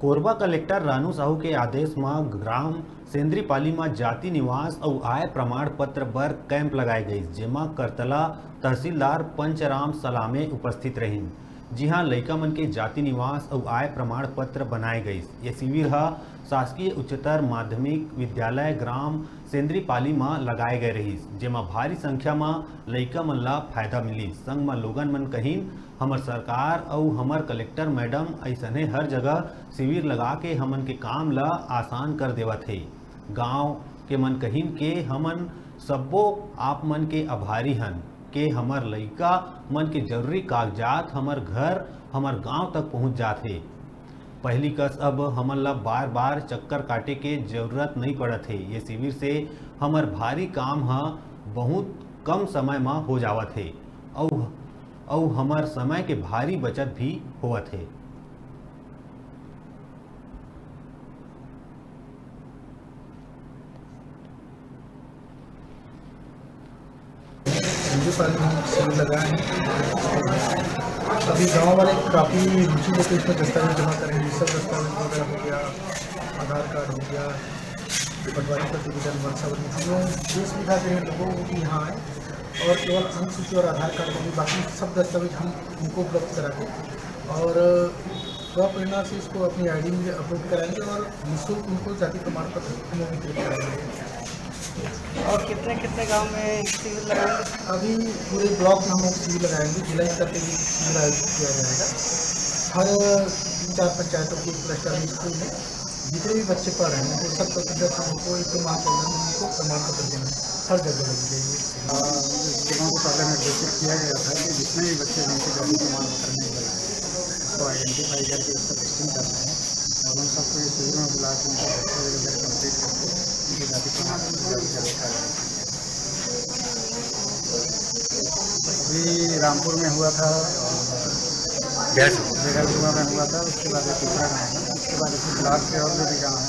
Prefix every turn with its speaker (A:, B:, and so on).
A: Korba collector Ranu Sahu के आदेश में ग्राम सेंद्रीपाली में जाति निवास और आय प्रमाण पत्र बर कैंप लगाए गई, जेमा करतला तहसीलदार पंचराम सलामे उपस्थित रहीं। जी हाँ, लइका मन के जाति निवास और आय प्रमाण पत्र बनाए गई। ये शिविर शासकीय उच्चतर माध्यमिक विद्यालय ग्राम सेंद्रीपाली में लगाए गए रही, जेमा भारी संख्या में लइका मन ला फायदा मिली। संग में लोगन मन कहीन हमर सरकार और हमर कलेक्टर मैडम ऐसने हर जगह शिविर लगा के हमन के काम ला आसान कर देवत है। गांव के मन कहीन के हमन सब्बो आप मन के आभारी हन के हमर लइका मन के जरूरी कागजात हमर घर हमर गांव तक पहुंच जाते। पहली कस अब हमन ला बार बार चक्कर काटे के जरूरत नहीं पड़त है। ये शिविर से हमर भारी काम बहुत कम समय में हो जावत है और हमर समय के भारी बचत भी होवत है।
B: सेंद्रीपाली में शिविर लगाए हैं। अभी गांव वाले काफ़ी रुचि लेकर इसमें दस्तावेज जमा करेंगे। सब दस्तावेज वगैरह हो गया, आधार कार्ड हो गया, पटवारी प्रतिवेदन, वंशावली, जो सुविधा दे रहे लोगों को यहाँ आए और केवल अनुसूची और आधार कार्ड होंगे, बाकी सब दस्तावेज हम उनको उपलब्ध करा के और स्वप्रेरणा से इसको अपनी आईडी में अपलोड कराएंगे और निःशुल्क उनको जाति प्रमाण पत्र हम वितरित कराएंगे।
C: और कितने कितने गांव में शिविर लगाएंगे?
B: अभी पूरे ब्लॉक में हम लोग शिविर लगाएंगे। जिला स्तर पर भी शिविर आयोजित किया जाएगा। हर 3-4 पंचायतों के क्लस्टर स्कूल में जितने भी बच्चे पढ़ रहे हैं वो सब प्रतिशत हमको एक माह के अंदर उनको प्रमाण पत्र देना हर जगह लगी जाएगी।
D: लोगों को पहले निर्देशित किया गया था कि जितने भी बच्चे जिनके जाति प्रमाण पत्र नहीं बनाए उसको आइडेंटिफाई करके उसका लिस्टिंग करना है और उन सबको इस शिविर में बुला के उनका दस्तावेज वगैरह कम्प्लीट करके उनके जाति प्रमाण पत्र जारी रखा है। अभी रामपुर में हुआ था, बेगलपुरा में हुआ था, उसके बाद तीसरा गाँव है, उसके बाद इसी ब्लॉक के और जो भी गाँव है